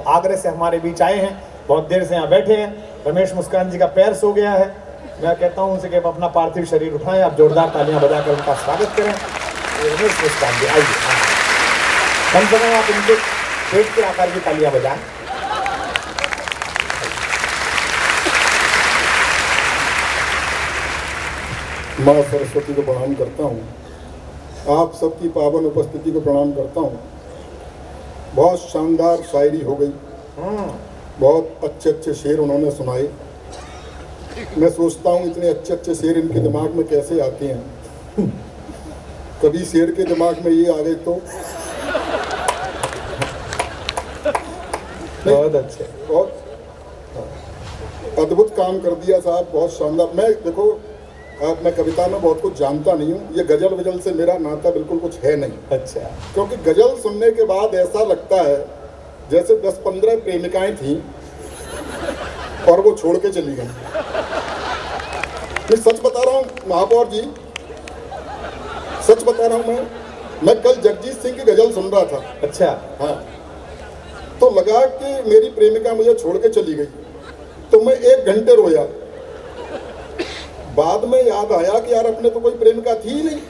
आगरे से हमारे बीच आए हैं, बहुत देर से यहाँ बैठे हैं। रमेश मुस्कान जी का पैर सो गया है, मैं कहता हूँ उनसे कि अपना पार्थिव शरीर उठाएं, आप जोरदार तालियां बजाकर उनका स्वागत करें। रमेश मुस्कान जी आइए, कम से कम आप उनके पेट के आकार की तालियां बजाएं। माँ सरस्वती को प्रणाम करता हूँ, आप सबकी पावन उपस्थिति को प्रणाम करता हूँ। बहुत शानदार शायरी हो गई, बहुत अच्छे अच्छे शेर उन्होंने सुनाए। मैं सोचता हूँ इतने अच्छे अच्छे शेर इनके दिमाग में कैसे आते हैं। कभी शेर के दिमाग में ये आ गए तो बहुत अच्छे, बहुत अद्भुत काम कर दिया साहब, बहुत शानदार। मैं कविता में बहुत कुछ जानता नहीं हूँ, ये गजल वजल से मेरा नाता बिल्कुल कुछ है नहीं। अच्छा, क्योंकि गजल सुनने के बाद ऐसा लगता है जैसे 10-15 प्रेमिकाएं थीं और वो छोड़ के चली गई। मैं सच बता रहा हूँ महापौर जी, सच बता रहा हूँ। मैं कल जगजीत सिंह की गजल सुन रहा था। अच्छा, हाँ, तो लगा कि मेरी प्रेमिका मुझे छोड़ के चली गई, तो मैं 1 घंटे रोया। बाद में याद आया कि यार अपने तो कोई प्रेमिका थी ही नहीं,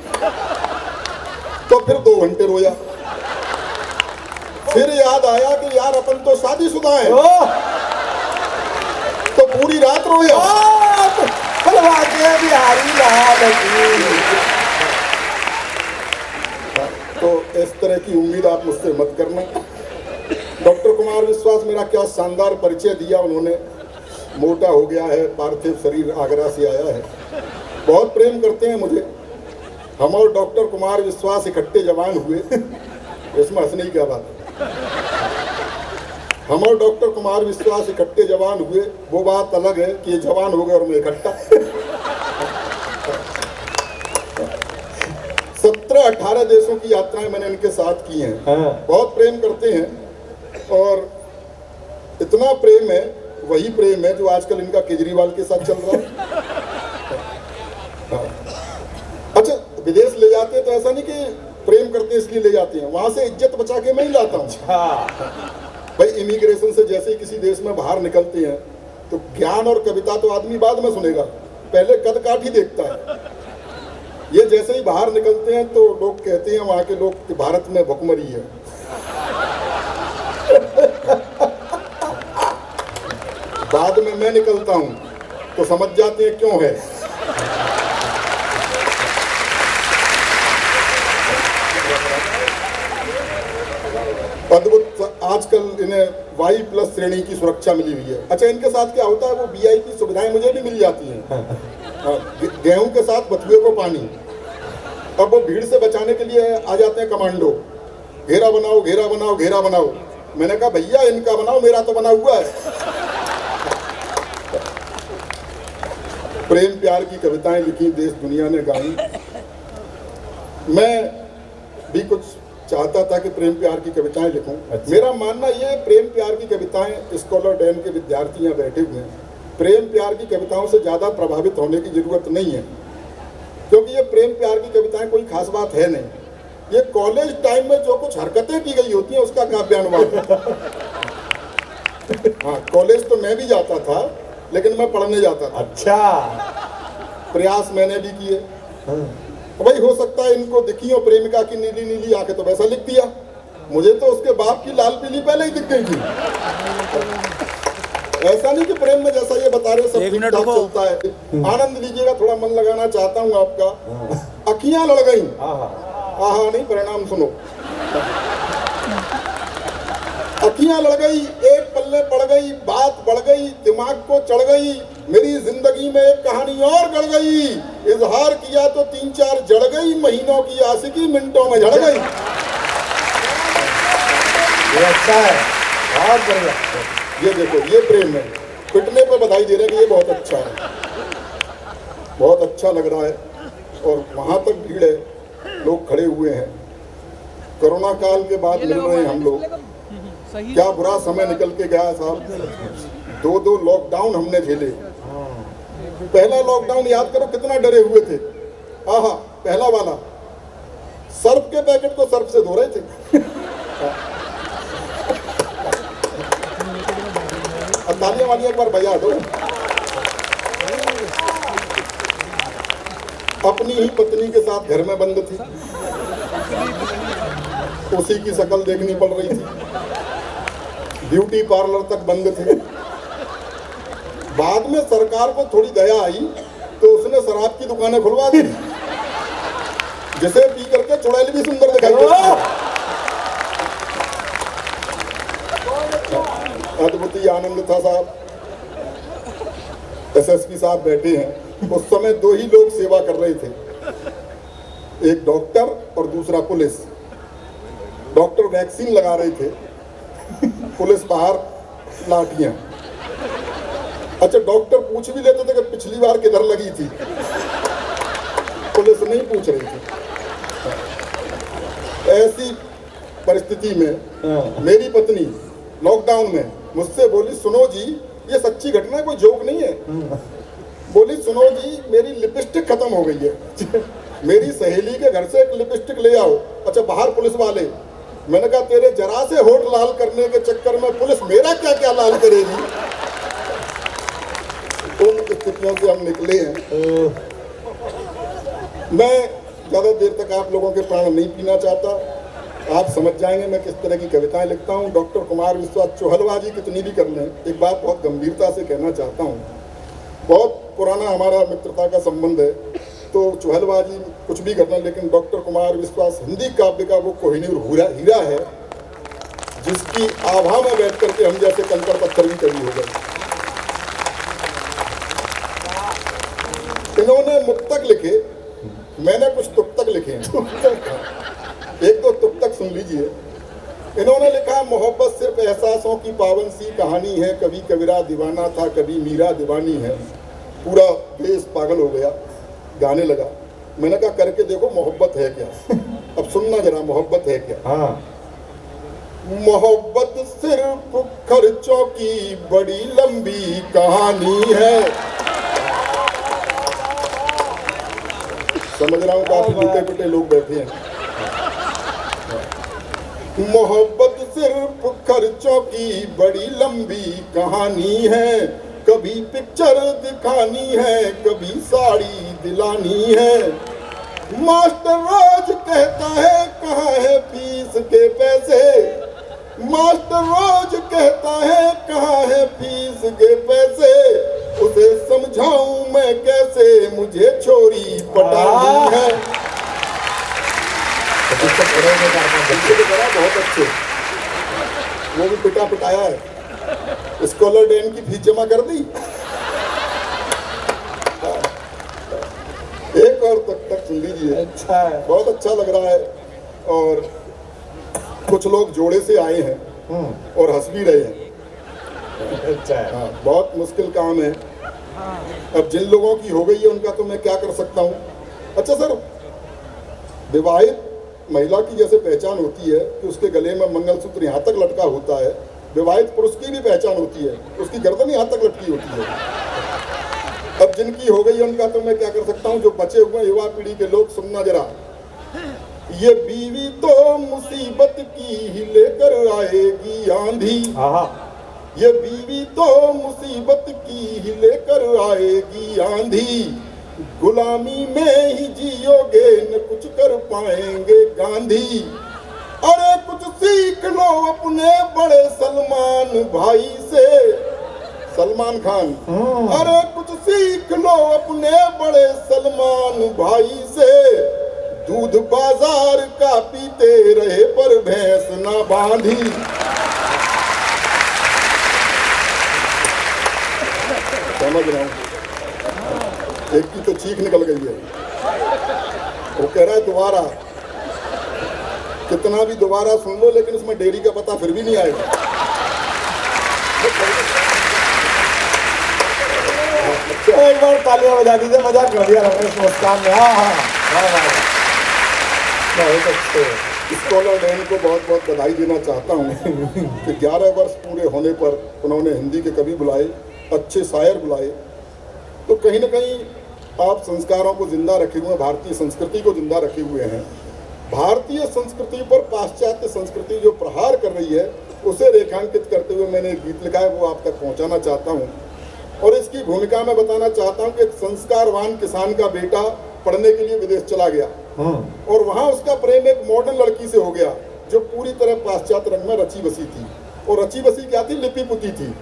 तो फिर 2 घंटे रोया। फिर याद आया कि यार अपन तो शादीशुदा हैं, तो पूरी रात रोया। तो इस तरह की उम्मीद आप मुझसे मत करना। डॉक्टर कुमार विश्वास, मेरा क्या शानदार परिचय दिया उन्होंने। मोटा हो गया है, पार्थिव शरीर आगरा से आया है, बहुत प्रेम करते हैं मुझे। हम और डॉक्टर कुमार विश्वास इकट्ठे जवान हुए, इसमें हंसने की क्या बात है। हम और डॉक्टर कुमार विश्वास इकट्ठे जवान हुए, वो बात अलग है कि ये जवान हो गए और मैं इकट्ठा। 17-18 देशों की यात्राएं मैंने इनके साथ की हैं। बहुत प्रेम करते हैं, और इतना प्रेम है, वही प्रेम है जो आजकल इनका केजरीवाल के साथ चल रहा है। अच्छा, विदेश ले जाते हैं तो ऐसा नहीं कि प्रेम करते हैं इसलिए ले जाते हैं, वहां से इज्जत बचा के मैं ही लाता हूँ। भाई इमिग्रेशन से जैसे ही किसी देश में बाहर निकलते हैं तो ज्ञान और कविता तो आदमी बाद में सुनेगा, पहले कद काठ ही देखता है। ये जैसे ही बाहर निकलते हैं तो लोग कहते हैं वहां के लोग कि भारत में भुखमरी है। बाद में मैं निकलता हूं तो समझ जाते हैं क्यों है। अद्भुत, आजकल इन्हें Y+ श्रेणी की सुरक्षा मिली हुई है। अच्छा, इनके साथ क्या होता है, वो VIP सुविधाएं मुझे भी मिल जाती हैं। गेहूं के साथ बथुए को पानी। अब वो भीड़ से बचाने के लिए आ जाते हैं कमांडो, घेरा बनाओ घेरा बनाओ घेरा बनाओ। मैंने कहा भैया इनका बनाओ, मेरा तो बना हुआ है। प्रेम प्यार की कविताएं लिखी, देश दुनिया ने गाई। मैं भी कुछ चाहता था कि प्रेम प्यार की कविताएं लिखूं। मेरा मानना ये, प्रेम प्यार की कविताएं, स्कॉलर डैन के विद्यार्थी यहाँ बैठे हुए हैं, प्रेम प्यार की कविताओं से ज़्यादा प्रभावित होने की जरूरत नहीं है, क्योंकि ये प्रेम प्यार की कविताएं कोई खास बात है नहीं। ये कॉलेज टाइम में जो कुछ हरकतें की गई होती हैं उसका काव्यानुवाद है। हाँ, कॉलेज तो मैं भी जाता था, लेकिन मैं पढ़ने जाता था। अच्छा, प्रयास मैंने भी किए। भाई हो सकता है इनको दिखी हो प्रेमिका की नीली नीली आंखें, तो वैसा लिख दिया। मुझे तो उसके बाप की लाल पीली पहले ही दिख गई थी। ऐसा नहीं कि प्रेम में जैसा ये बता रहे सब ठीक ठाक चलता है। आनंद लीजिएगा, थोड़ा मन लगाना चाहता हूँ आपका। अखियां लड़ गई, आहा नहीं, परिणाम सुनो। अखियां लड़ गई, एक पल्ले पड़ गई, बात बढ़ गई, दिमाग को चढ़ गई, मेरी जिंदगी में एक कहानी और गढ़ गई। इजहार किया तो 3-4 जड़ गई, महीनों की आशिकी मिनटों में झड़ गई। ये अच्छा है, बहुत बढ़िया। ये देखो, ये प्रेम है। पिटने पे बधाई दे रहे हैं कि ये बहुत अच्छा है, बहुत अच्छा लग रहा है। और वहां तक भीड़ है, लोग खड़े हुए हैं। कोरोना काल के बाद मिल रहे हैं हम लोग। क्या बुरा समय निकल के गया साहब। 2 लॉकडाउन हमने झेले। पहला लॉकडाउन याद करो कितना डरे हुए थे। आहा, पहला वाला सर्फ के पैकेट को सर्फ से धो रहे थे। तालियां वालियां एक बार बजा दो। अपनी ही पत्नी के साथ घर में बंद थी, उसी की शक्ल देखनी पड़ रही थी, ब्यूटी पार्लर तक बंद थे। बाद में सरकार को थोड़ी दया आई तो उसने शराब की दुकानें खुलवा दी, जिसे पी करके चुड़ैल भी सुंदर दिखाई देती है। अद्भुत आनंद था साहब। एसएसपी साहब बैठे हैं, उस समय दो ही लोग सेवा कर रहे थे, एक डॉक्टर और दूसरा पुलिस। डॉक्टर वैक्सीन लगा रहे थे, पुलिस बाहर लाठियां। अच्छा, डॉक्टर पूछ भी लेते थे कि पिछली बार किधर लगी थी, पुलिस नहीं पूछ रही थी। ऐसी परिस्थिति में मेरी पत्नी लॉकडाउन में मुझसे बोली, सुनो जी ये सच्ची घटना है, कोई जोक नहीं है। बोली, सुनो जी मेरी लिपस्टिक खत्म हो गई है, मेरी सहेली के घर से एक लिपस्टिक ले आओ। अच्छा, बाहर पुलिस वाले। मैंने कहा तेरे जरा से होठ लाल करने के चक्कर में पुलिस मेरा क्या क्या लाल करेगी। उन स्थितियों से हम निकले हैं। मैं ज़्यादा देर तक आप लोगों के प्राण नहीं पीना चाहता, आप समझ जाएंगे मैं किस तरह की कविताएं लिखता हूं। डॉक्टर कुमार विश्वास चुहलबाजी कितनी भी कर लें, एक बात बहुत गंभीरता से कहना चाहता हूं। बहुत पुराना हमारा मित्रता का संबंध है, तो चुहलबाजी कुछ भी करना, लेकिन डॉक्टर कुमार विश्वास हिंदी काव्य का वो कोहिनूर हीरा है, जिसकी आभा में बैठ करके हम जैसे कंकड़ पत्थर भी कभी हो गए। इन्होंने मुक्तक लिखे, मैंने कुछ तुक्तक लिखे हैं। एक दो तुक्तक सुन लीजिए। इन्होंने लिखा, मोहब्बत सिर्फ एहसासों की पावन सी कहानी है, कभी कबीरा दीवाना था कभी मीरा दीवानी है। पूरा देश पागल हो गया, गाने लगा। मैंने कहा करके देखो मोहब्बत है क्या। अब सुनना जरा, मोहब्बत है क्या। हाँ। मोहब्बत सिर्फ खर्चों की बड़ी लंबी कहानी है। समझ रहा हूँ काफी लुटे पुटे लोग बैठे हैं। मोहब्बत सिर्फ खर्चों की बड़ी लंबी कहानी है, कभी पिक्चर दिखानी है कभी साड़ी दिलानी है। मास्टर रोज कहता है कहाँ है फीस के पैसे, मास्टर रोज कहता है कहाँ है फीस के पैसे। उसे समझाऊं मैं कैसे, मुझे छोरी पटानी है। बहुत अच्छे, वो भी पिटा पिटाया है। स्कॉलर डे की फीस जमा कर दी। एक और तक सुन लीजिए। अच्छा है, बहुत अच्छा लग रहा है। और कुछ लोग जोड़े से आए हैं और हंस भी रहे हैं। अच्छा है। हाँ, बहुत मुश्किल काम है। अब जिन लोगों की हो गई है उनका तो मैं क्या कर सकता हूँ। अच्छा सर, विवाहित महिला की जैसे पहचान होती है कि उसके गले में मंगलसूत्र यहाँ तक लटका होता है, विवाहित पुरुष की भी पहचान होती है, उसकी गर्दन यहाँ तक लटकी होती है। अब जिनकी हो गई है उनका तो मैं क्या कर सकता हूँ। जो बचे हुए युवा पीढ़ी के लोग, सुनना जरा। ये बीवी तो मुसीबत की ही लेकर आएगी आंधी, ये बीवी तो मुसीबत की ही लेकर आएगी आंधी। गुलामी में ही जियोगे न कुछ कर पाएंगे गांधी। अरे कुछ सीख लो अपने बड़े सलमान भाई से, सलमान खान। अरे कुछ सीख लो अपने बड़े सलमान भाई से। दूध बाजार का पीते रहे पर भैंस ना बांधी। समझ रहा हूँ। एक की तो चीख निकल गई है, वो कह रहा है दोबारा। कितना भी दोबारा सुन लो लेकिन उसमें डेयरी का पता फिर भी नहीं आएगा। एक बार तालियां बजा दीजिए, मजाक कर दिया रमेश मुस्कान ने। हाँ, बहुत अच्छे। स्कॉलर डैन को बहुत बहुत बधाई देना चाहता हूँ कि 11 वर्ष पूरे होने पर उन्होंने हिंदी के कवि बुलाए, अच्छे शायर बुलाए। तो कहीं ना कहीं आप संस्कारों को जिंदा रखे हुए, भारतीय संस्कृति को जिंदा रखे हुए हैं। भारतीय संस्कृति पर पाश्चात्य संस्कृति जो प्रहार कर रही है, उसे रेखांकित करते हुए मैंने एक गीत लिखा है, वो आप तक पहुंचाना चाहता हूं। और इसकी भूमिका में बताना चाहता हूं कि एक संस्कारवान किसान का बेटा पढ़ने के लिए विदेश चला गया और वहां उसका प्रेम एक मॉडर्न लड़की से हो गया जो पूरी तरह पाश्चात्य रंग में रची बसी थी। और रची बसी क्या थी? लिपि पुती थी।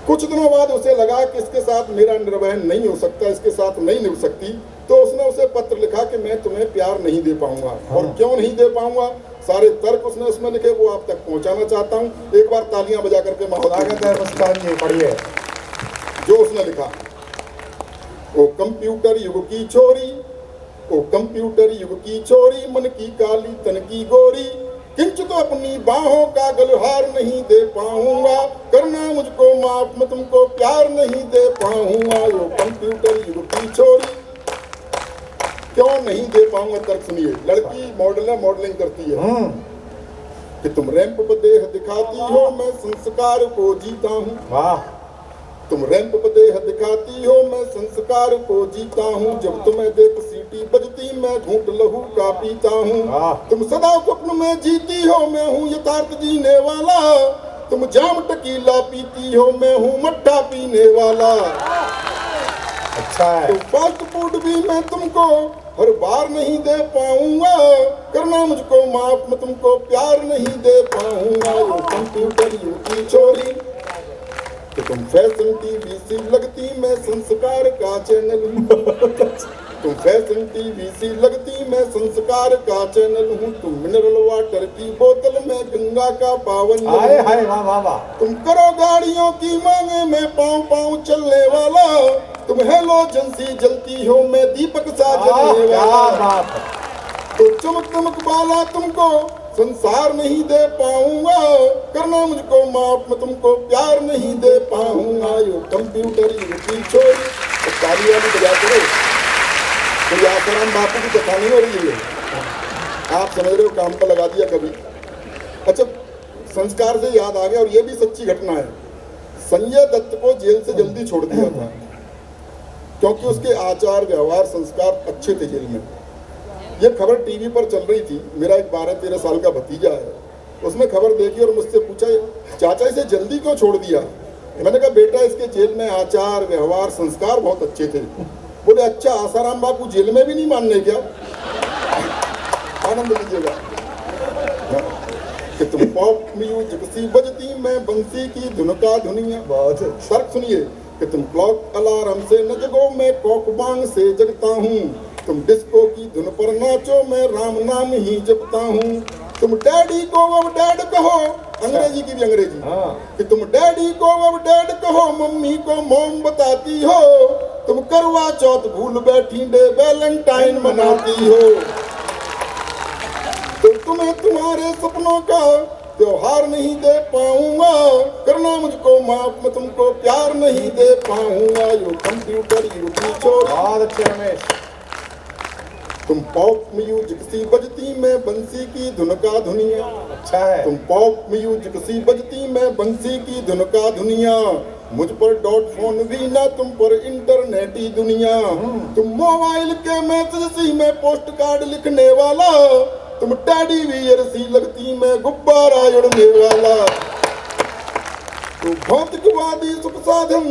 कुछ दिनों बाद उसे लगा कि इसके साथ मेरा निर्वहन नहीं हो सकता, इसके साथ नहीं निभ सकती, तो उसने उसे पत्र लिखा कि मैं तुम्हें प्यार नहीं दे पाऊंगा। और क्यों नहीं दे पाऊंगा, सारे तर्क उसने उसमें लिखे, वो आप तक पहुंचाना चाहता हूं। एक बार तालियां बजा करके स्वागत है मुस्कान जी, पढ़िए जो उसने लिखा। ओ कंप्यूटर युग की छोरी, ओ कंप्यूटर युग की छोरी, मन की काली तन की गोरी, किंच तो अपनी बाहों का गलहार नहीं दे पाऊंगा, करना मुझको माफ, मैं तुमको प्यार नहीं दे पाऊंगा। ओ कंप्यूटर युग की छोरी, क्यों नहीं दे पाऊंगा? तर्क सुनिए। लड़की मॉडल है, मॉडलिंग करती है कि तुम रैंप पर देह दिखाती हो, मैं संस्कार को जीता हूँ। वाह। तुम रैंप पर देह दिखाती हो, मैं संस्कार को जीता हूँ। जब तुम्हें देख सीटी बजती, मैं घूंट लहू का पीता हूँ। तुम सदा स्वप्न में जीती हो, मैं हूँ यथार्थ जीने वाला। तुम जाम टकीला पीती हो, मैं हूँ मट्ठा पीने वाला। अच्छा है। तो फास्ट फूड भी मैं तुमको हर बार नहीं दे पाऊंगा, करना मुझको माफ, मैं तुमको प्यार नहीं दे पाऊंगा। वो कंप्यूटर युग की छोरी, तो तुम फैशन टीवी सी लगती, मैं संस्कार का चैनल हूँ। तुम फैशन टीवी सी लगती, मैं संस्कार का चैनल हूँ। तुम मिनरल वाटर की बोतल, मैं गंगा का पावन। हाय हाय, वाह वाह वाह। तुम करो गाड़ियों की मांगे, मैं पाँव पाँव चलने वाला। तुम हेलोजन सी जलती हो, मैं दीपक सा जलने वाला। तो चमक चमक वाला तुमको संसार नहीं दे पाऊंगा, करना मुझको माफ, मैं तुमको प्यार नहीं दे पाऊंगा। यो कंप्यूटर युग की छोरी, तो ताली वाली बजा करो। तो ये आसाराम बापू की कथा नहीं हो रही है, आप समझ रहे हो, काम पर लगा दिया कभी। अच्छा, संस्कार से याद आ गया, और ये भी सच्ची घटना है। संजय दत्त को जेल से जल्दी छोड़ दिया था क्योंकि उसके आचार व्यवहार संस्कार अच्छे थे जेल में। ये खबर टीवी पर चल रही थी। मेरा एक 12-13 साल का भतीजा है, उसने खबर देखी और मुझसे पूछा, चाचा इसे जल्दी क्यों छोड़ दिया? मैंने कहा, बेटा इसके जेल में आचार व्यवहार संस्कार बहुत अच्छे थे। बोले, अच्छा आसाराम बापू जेल में भी नहीं मानने क्या? आनंद लीजिएगा कि तुम पॉप म्यूजिक सी बजती, मैं बंसी की धुन का धुनिया। बहुत तर्क सुनिए कि तुम क्लॉक अलार्म से न जगो, मैं कॉक बांग से जगता हूँ। तुम डिस्को की धुन पर नाचो, मैं राम नाम ही जपता हूँ। तुम डैडी को अब डैड कहो, अंग्रेजी की भी अंग्रेजी, कि तुम डैडी को अब डैड कहो, मम्मी को मॉम बताती हो। तुम करवा चौथ भूल बैठी, डे वैलेंटाइन मनाती हो। तो तुम्हें तुम्हारे सपनों का त्योहार नहीं दे पाऊंगा, करना मुझको माफ, मैं तुमको प्यार नहीं दे पाऊंगा। यो कंप्यूटर युग की छोरी। बहुत अच्छे रमेश। तुम पॉप म्यूजिक सी बजती, मैं बंसी की धुन का धुनिया। अच्छा है। तुम पॉप म्यूजिक सी बजती, मैं बंसी की धुन का धुनिया। मुझ पर डॉट फोन भी ना, तुम पर इंटरनेट ही दुनिया। तुम मोबाइल के मैसेज सी, मैं पोस्ट कार्ड लिखने वाला। तुम टैडी बियर सी लगती, मैं गुब्बारा उड़ने वाला। तो भौतिकवादी सुख साधन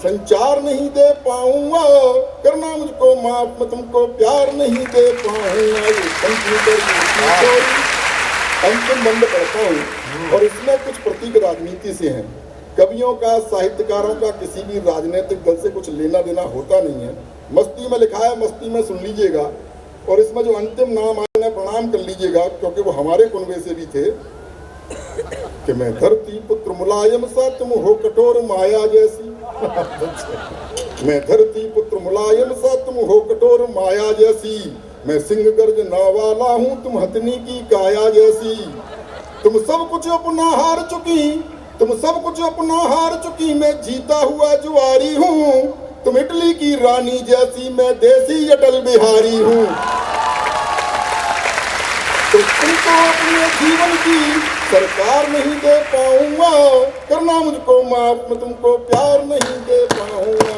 संचार नहीं दे पाऊंगा, करना मुझको माफ, मैं तुमको प्यार नहीं दे पाऊंगा। ये कंप्यूटर अंतिम बंद पढ़ता हूँ, और इसमें कुछ प्रतीक राजनीति से हैं। कवियों का, साहित्यकारों का किसी भी राजनीतिक दल से कुछ लेना देना होता नहीं है। मस्ती में लिखा है, मस्ती में सुन लीजिएगा। और इसमें जो अंतिम नाम आए प्रणाम कर लीजिएगा, क्योंकि वो हमारे कुनबे से भी थे। कि मैं धरती पुत्र मुलायम सा, तुम हो कठोर माया जैसी। मैं धरती पुत्र मुलायम सा, तुम हो कठोर माया जैसी। मैं सिंह गर्जना वाला हूँ, तुम हथनी की काया जैसी। तुम सब कुछ अपना हार चुकी, तुम सब कुछ अपना हार चुकी, मैं जीता हुआ जुआरी हूँ। तुम इटली की रानी जैसी, मैं देसी अटल बिहारी हूँ। तो तुमको अपने जीवन की सरकार नहीं दे पाऊंगा, करना मुझको माफ, मैं तुमको प्यार नहीं दे पाऊंगा।